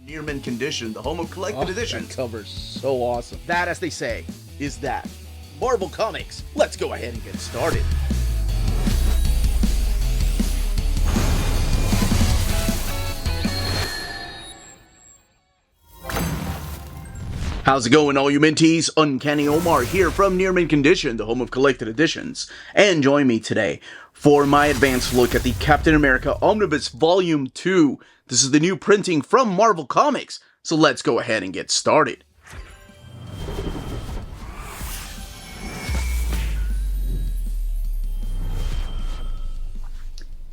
Near mint condition, the home of collected editions. That cover's so awesome. That, as they say, is that. Marvel Comics. Let's go ahead and get started. How's it going, all you minties? Uncanny Omar here from Near Mint Condition, the home of collected editions. And join me today for my advanced look at the Captain America Omnibus Volume 2. This is the new printing from Marvel Comics, so let's go ahead and get started.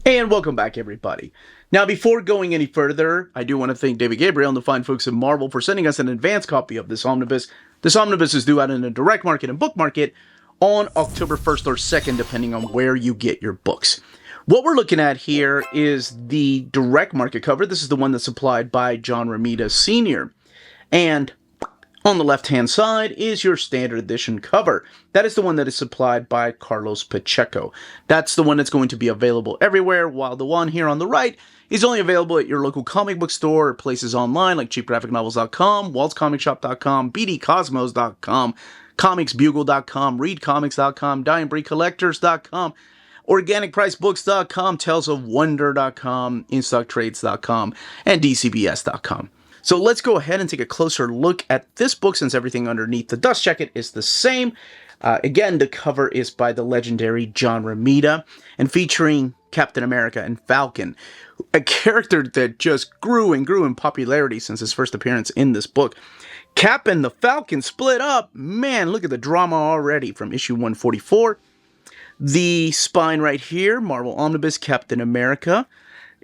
And welcome back, everybody. Now, before going any further, I do want to thank David Gabriel and the fine folks at Marvel for sending us an advance copy of this omnibus. This omnibus is due out in a direct market and book market on October 1st or 2nd, depending on where you get your books. What we're looking at here is the direct market cover. This is the one that's supplied by John Romita Sr. And on the left-hand side is your standard edition cover. That is the one that is supplied by Carlos Pacheco. That's the one that's going to be available everywhere, while the one here on the right is only available at your local comic book store or places online like cheapgraphicnovels.com, waltzcomicshop.com, bdcosmos.com, comicsbugle.com, readcomics.com, dyandbreedcollectors.com, organicpricebooks.com, talesofwonder.com, instocktrades.com, and dcbs.com. So let's go ahead and take a closer look at this book, since everything underneath the dust jacket is the same. Again, the cover is by the legendary John Romita and featuring Captain America and Falcon, a character that just grew and grew in popularity since his first appearance in this book. Cap and the Falcon split up. Man, look at the drama already from issue 144. The spine right here, Marvel Omnibus, Captain America.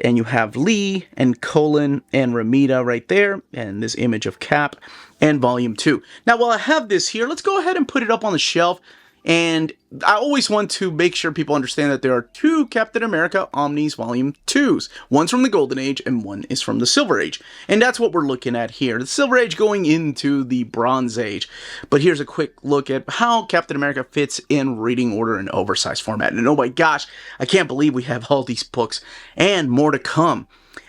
And you have Lee and Colin and Romita right there, and this image of Cap, and Volume 2. Now, while I have this here, let's go ahead and put it up on the shelf. And I always want to make sure people understand that there are two Captain America Omnis Volume 2s. One's from the Golden Age, and one is from the Silver Age. And that's what we're looking at here. The Silver Age going into the Bronze Age. But here's a quick look at how Captain America fits in reading order and oversized format. And oh my gosh, I can't believe we have all these books and more to come.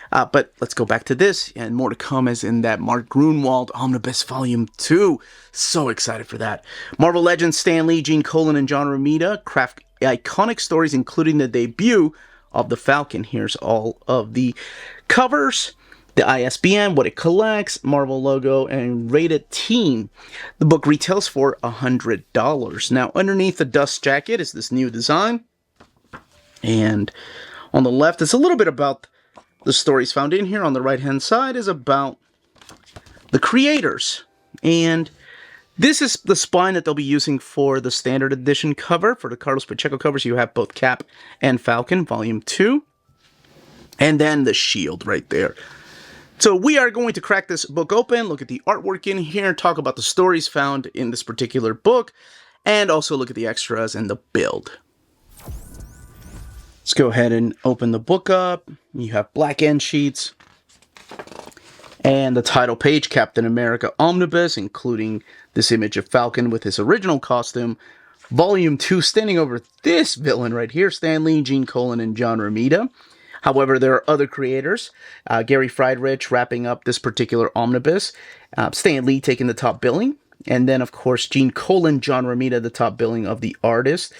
But let's go back to this, and more to come as in that Mark Gruenwald Omnibus Volume 2. So excited for that. Marvel Legends Stan Lee, Gene Colan, and John Romita craft iconic stories, including the debut of the Falcon. Here's all of the covers, the ISBN, what it collects, Marvel logo, and rated teen. The book retails for $100. Now, underneath the dust jacket is this new design. And on the left, it's a little bit about the stories found in here. On the right-hand side is about the creators. And this is the spine that they'll be using for the standard edition cover. For the Carlos Pacheco covers, you have both Cap and Falcon, Volume 2. And then the S.H.I.E.L.D. right there. So we are going to crack this book open, look at the artwork in here, talk about the stories found in this particular book, and also look at the extras and the build. Let's go ahead and open the book up. You have black end sheets and the title page, Captain America Omnibus, including this image of Falcon with his original costume. Volume 2, standing over this villain right here, Stan Lee, Gene Colan, and John Romita. However, there are other creators. Gary Friedrich wrapping up this particular omnibus. Stan Lee taking the top billing. And then, of course, Gene Colan, John Romita, the top billing of the artist.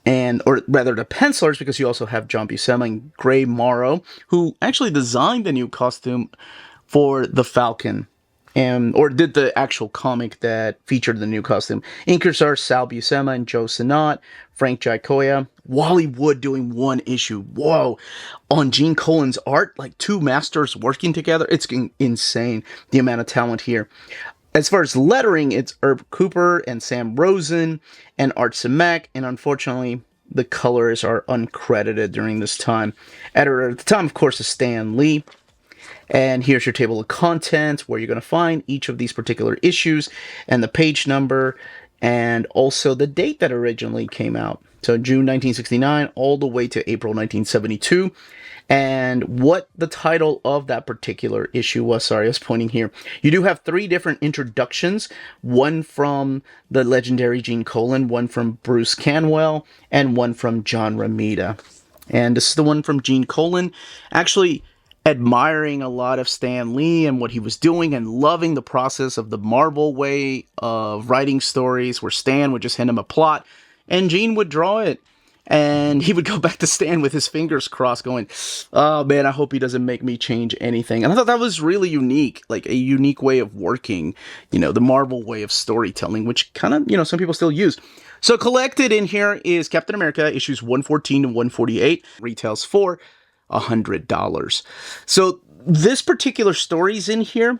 Or rather the pencilers, because you also have John Buscema and Gray Morrow, who actually designed the new costume for the Falcon, or did the actual comic that featured the new costume. Inkers are Sal Buscema and Joe Sinnott, Frank Giacoia, Wally Wood doing one issue. Whoa! On Gene Colan's art, like two masters working together. It's insane, the amount of talent here. As far as lettering, it's Herb Cooper and Sam Rosen and Art Simek, and unfortunately, the colors are uncredited during this time. Editor at the time, of course, is Stan Lee. And here's your table of contents, where you're going to find each of these particular issues, and the page number, and also the date that originally came out. So June 1969 all the way to April 1972. And what the title of that particular issue was. Sorry, I was pointing here. You do have 3 different introductions. One from the legendary Gene Colan, one from Bruce Canwell, and one from John Romita. And this is the one from Gene Colan. Actually, admiring a lot of Stan Lee and what he was doing and loving the process of the Marvel way of writing stories where Stan would just hand him a plot and Gene would draw it. And he would go back to Stan with his fingers crossed going, oh man, I hope he doesn't make me change anything. And I thought that was really unique, like a unique way of working, the Marvel way of storytelling, which kind of, some people still use. So collected in here is Captain America issues 114 and 148, retails for $100. So this particular stories in here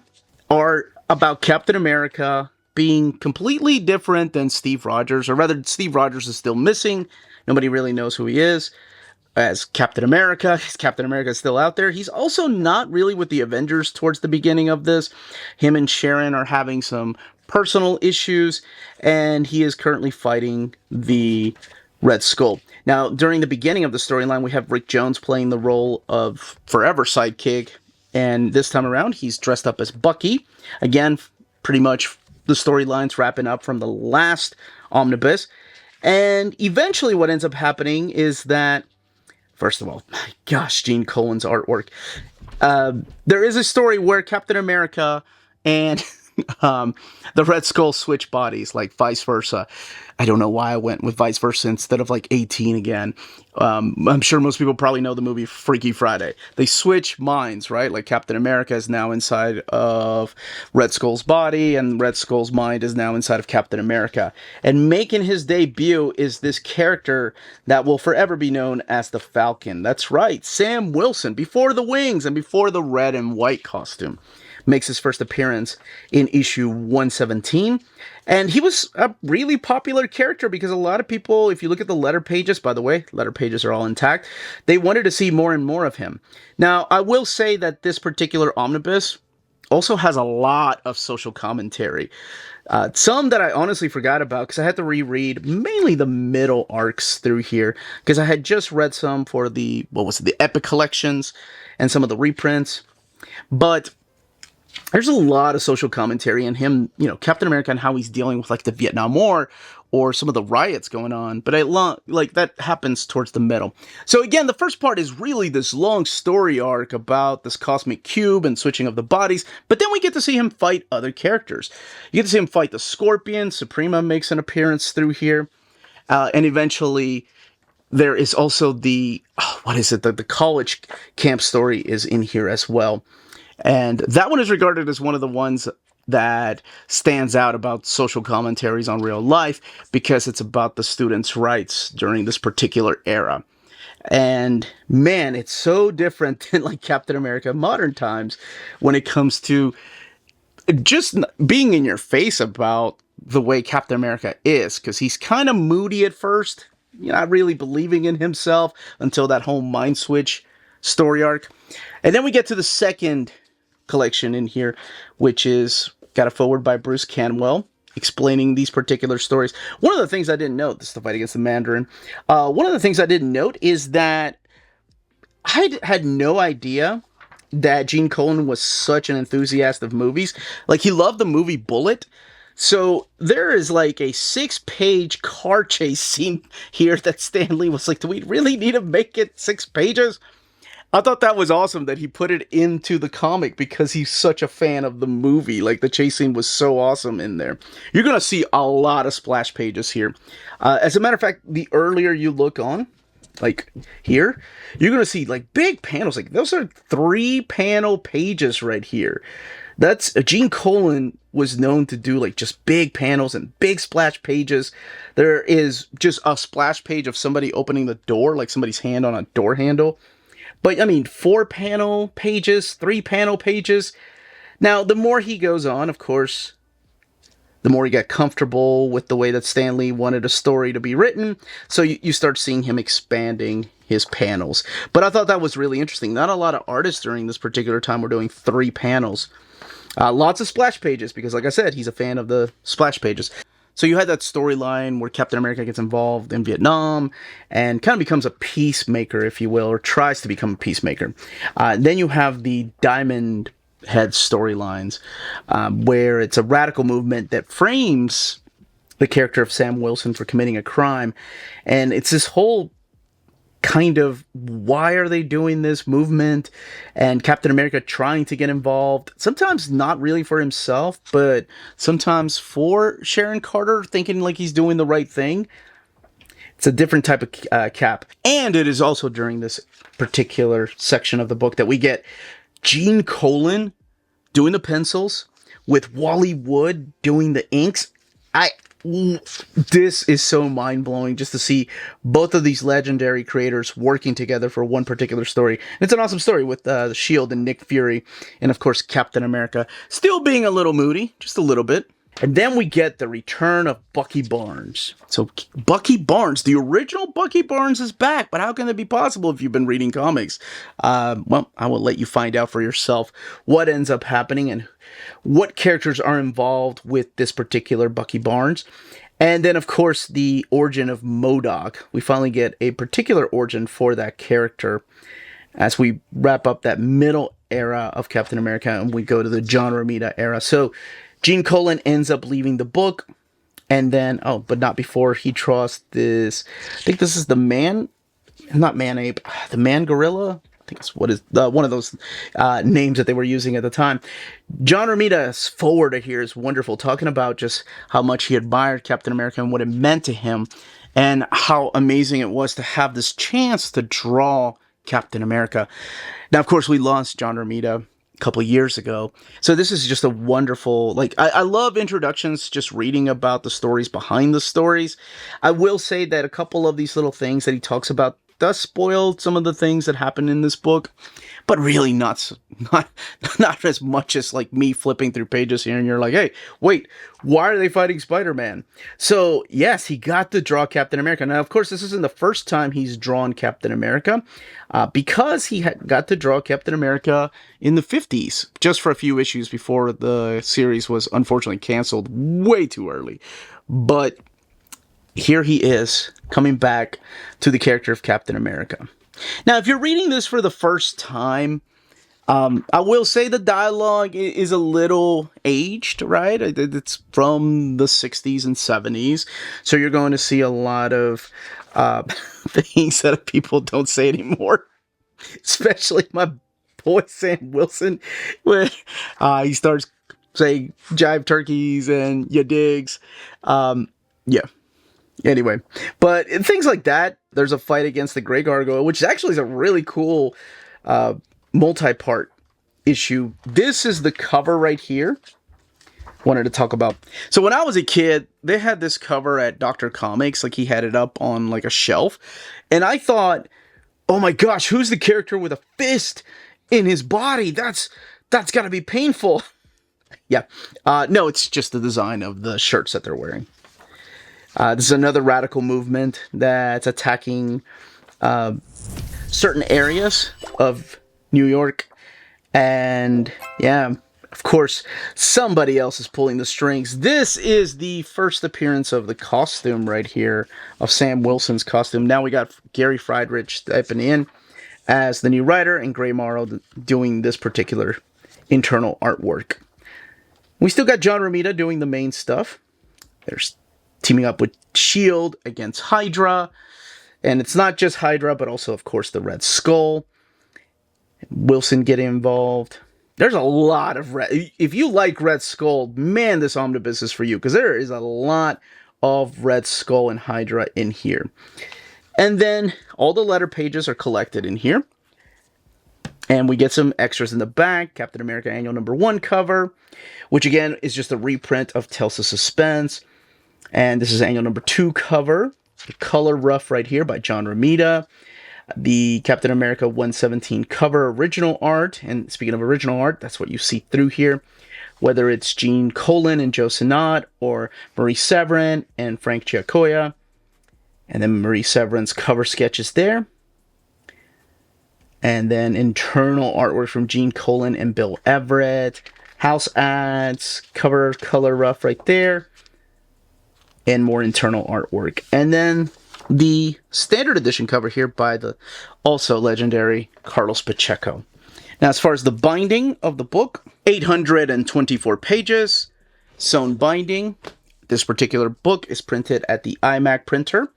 are about Captain America being completely different than Steve Rogers, or rather Steve Rogers is still missing. Nobody really knows who he is as Captain America. Captain America is still out there. He's also not really with the Avengers towards the beginning of this. Him and Sharon are having some personal issues, and he is currently fighting the Red Skull. Now, during the beginning of the storyline, we have Rick Jones playing the role of forever sidekick, and this time around, he's dressed up as Bucky. Again, pretty much the storyline's wrapping up from the last omnibus. And eventually what ends up happening is that, first of all, my gosh, Gene Colan's artwork. There is a story where Captain America and the Red Skull switch bodies, like vice versa. I don't know why I went with vice versa instead of like 18 again. I'm sure most people probably know the movie Freaky Friday. They switch minds, right? Like Captain America is now inside of Red Skull's body, and Red Skull's mind is now inside of Captain America. And making his debut is this character that will forever be known as the Falcon. That's right, Sam Wilson, before the wings and before the red and white costume, makes his first appearance in issue 117. And he was a really popular character because a lot of people, if you look at the letter pages, by the way, letter pages are all intact, they wanted to see more and more of him. Now, I will say that this particular omnibus also has a lot of social commentary. Some that I honestly forgot about because I had to reread mainly the middle arcs through here because I had just read some for the Epic collections and some of the reprints. But there's a lot of social commentary in him, Captain America and how he's dealing with like the Vietnam War or some of the riots going on. But that happens towards the middle. So again, the first part is really this long story arc about this cosmic cube and switching of the bodies. But then we get to see him fight other characters. You get to see him fight the Scorpion. Suprema makes an appearance through here. And eventually there is also the college camp story is in here as well. And that one is regarded as one of the ones that stands out about social commentaries on real life because it's about the students' rights during this particular era. And man, it's so different than like Captain America modern times when it comes to just being in your face about the way Captain America is, because he's kind of moody at first, not really believing in himself until that whole mind switch story arc. And then we get to the second collection in here, which is got a forward by Bruce Canwell explaining these particular stories. One of the things I didn't note, this is the fight against the Mandarin, one of the things I didn't note is that I had no idea that Gene Colan was such an enthusiast of movies. Like, he loved the movie Bullet. So there is like a 6-page car chase scene here that Stan Lee was like, do we really need to make it 6 pages? I thought that was awesome that he put it into the comic because he's such a fan of the movie. Like, the chase scene was so awesome in there. You're going to see a lot of splash pages here. As a matter of fact, the earlier you look on, like here, you're going to see like big panels. Like, those are 3-panel pages right here. That's Gene Colan was known to do like just big panels and big splash pages. There is just a splash page of somebody opening the door, like somebody's hand on a door handle. But, 4-panel pages, 3-panel pages. Now, the more he goes on, of course, the more he got comfortable with the way that Stan Lee wanted a story to be written. So you start seeing him expanding his panels. But I thought that was really interesting. Not a lot of artists during this particular time were doing 3 panels. Lots of splash pages, because like I said, he's a fan of the splash pages. So you had that storyline where Captain America gets involved in Vietnam and kind of becomes a peacemaker, if you will, or tries to become a peacemaker. Then you have the Diamond Head storylines, where it's a radical movement that frames the character of Sam Wilson for committing a crime. And it's this whole kind of why are they doing this movement, and Captain America trying to get involved, sometimes not really for himself, but sometimes for Sharon Carter, thinking like he's doing the right thing. It's a different type of Cap. And it is also during this particular section of the book that we get Gene Colan doing the pencils with Wally Wood doing the inks. This is so mind-blowing just to see both of these legendary creators working together for one particular story. And it's an awesome story with the S.H.I.E.L.D. and Nick Fury, and of course Captain America still being a little moody, just a little bit. And then we get the return of Bucky Barnes. So Bucky Barnes, the original Bucky Barnes, is back. But how can that be possible if you've been reading comics? Well, I will let you find out for yourself what ends up happening and what characters are involved with this particular Bucky Barnes. And then, of course, the origin of M.O.D.O.K. We finally get a particular origin for that character as we wrap up that middle era of Captain America and we go to the John Romita era. So Gene Colan ends up leaving the book, and then, but not before he draws this, I think this is the man, not man-ape, the man-gorilla, I think it's what is one of those names that they were using at the time. John Romita's forward here is wonderful, talking about just how much he admired Captain America and what it meant to him, and how amazing it was to have this chance to draw Captain America. Now, of course, we lost John Romita couple years ago. So this is just a wonderful, I love introductions, just reading about the stories behind the stories. I will say that a couple of these little things that he talks about does spoil some of the things that happen in this book, but really not as much as like me flipping through pages here and you're like, hey, wait, why are they fighting Spider-Man? So yes, he got to draw Captain America. Now, of course, this isn't the first time he's drawn Captain America, because he got to draw Captain America in the 50s, just for a few issues before the series was unfortunately canceled way too early. But here he is, coming back to the character of Captain America. Now, if you're reading this for the first time, I will say the dialogue is a little aged, right? It's from the 60s and 70s, so you're going to see a lot of things that people don't say anymore, especially my boy Sam Wilson, where he starts saying jive turkeys and ya digs. Yeah. Anyway, but things like that. There's a fight against the Grey Gargoyle, which actually is a really cool multi-part issue. This is the cover right here. Wanted to talk about. So when I was a kid, they had this cover at Dr. Comics, like he had it up on like a shelf, and I thought, oh my gosh, who's the character with a fist in his body? That's got to be painful. Yeah, no, it's just the design of the shirts that they're wearing. This is another radical movement that's attacking certain areas of New York. And yeah, of course, somebody else is pulling the strings. This is the first appearance of the costume right here, of Sam Wilson's costume. Now we got Gary Friedrich stepping in as the new writer and Gray Morrow doing this particular internal artwork. We still got John Romita doing the main stuff. There's teaming up with S.H.I.E.L.D. against Hydra. And it's not just Hydra, but also, of course, the Red Skull. Wilson getting involved. There's a lot of if you like Red Skull, man, this omnibus is for you, because there is a lot of Red Skull and Hydra in here. And then all the letter pages are collected in here. And we get some extras in the back. Captain America Annual Number 1 cover, which again is just a reprint of Tales of Suspense. And this is Annual Number 2 cover. The color rough right here by John Romita. The Captain America 117 cover original art. And speaking of original art, that's what you see through here. Whether it's Gene Colan and Joe Sinnott, or Marie Severin and Frank Giacoia. And then Marie Severin's cover sketches there. And then internal artwork from Gene Colan and Bill Everett. House ads, cover color rough right there. And more internal artwork. And then the standard edition cover here by the also legendary Carlos Pacheco. Now, as far as the binding of the book, 824 pages, sewn binding. This particular book is printed at the iMac printer.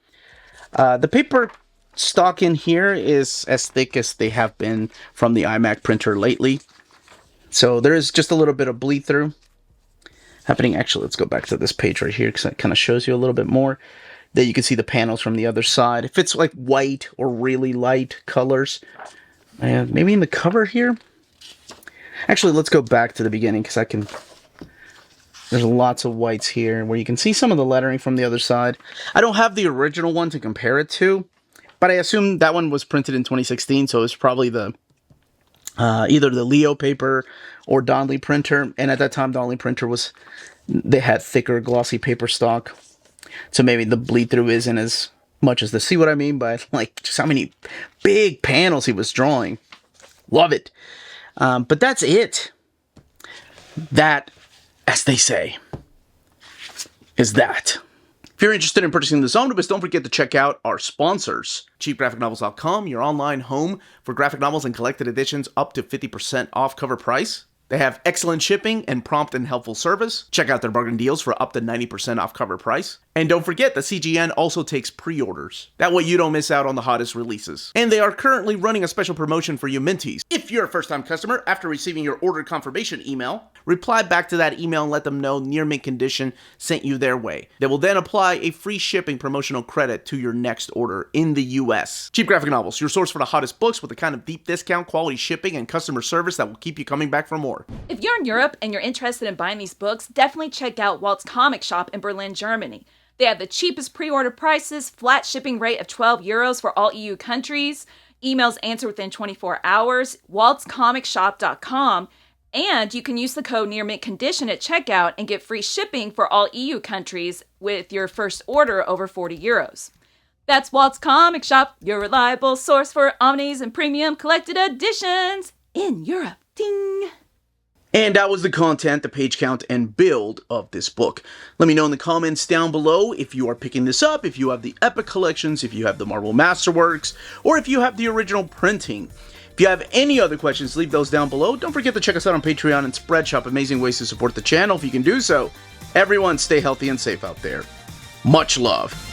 The paper stock in here is as thick as they have been from the iMac printer lately. So there is just a little bit of bleed through happening. Actually, let's go back to this page right here because it kind of shows you a little bit more. That you can see the panels from the other side. If it's like white or really light colors, and maybe in the cover here. Actually, let's go back to the beginning because I can. There's lots of whites here where you can see some of the lettering from the other side. I don't have the original one to compare it to, but I assume that one was printed in 2016, so it's probably the either the Leo paper or Donnelly printer. And at that time, Donnelly printer they had thicker, glossy paper stock. So maybe the bleed through isn't as much as the, see what I mean by like just how many big panels he was drawing. Love it. But that's it. That, as they say, is that. If you're interested in purchasing this omnibus, don't forget to check out our sponsors. CheapGraphicNovels.com, your online home for graphic novels and collected editions up to 50% off cover price. They have excellent shipping and prompt and helpful service. Check out their bargain deals for up to 90% off cover price. And don't forget that CGN also takes pre-orders. That way you don't miss out on the hottest releases. And they are currently running a special promotion for you Minties. If you're a first-time customer, after receiving your order confirmation email, reply back to that email and let them know Near Mint Condition sent you their way. They will then apply a free shipping promotional credit to your next order in the US. Cheap Graphic Novels, your source for the hottest books with the kind of deep discount, quality shipping, and customer service that will keep you coming back for more. If you're in Europe and you're interested in buying these books, definitely check out Walt's Comic Shop in Berlin, Germany. They have the cheapest pre-order prices, flat shipping rate of €12 for all EU countries, emails answered within 24 hours, waltscomicshop.com, and you can use the code NEARMINTCONDITION at checkout and get free shipping for all EU countries with your first order over €40. That's Walt's Comic Shop, your reliable source for omnis and premium collected editions in Europe. Ding! And that was the content, the page count, and build of this book. Let me know in the comments down below if you are picking this up, if you have the Epic collections, if you have the Marvel Masterworks, or if you have the original printing. If you have any other questions, leave those down below. Don't forget to check us out on Patreon and Spreadshop, amazing ways to support the channel if you can do so. Everyone stay healthy and safe out there. Much love.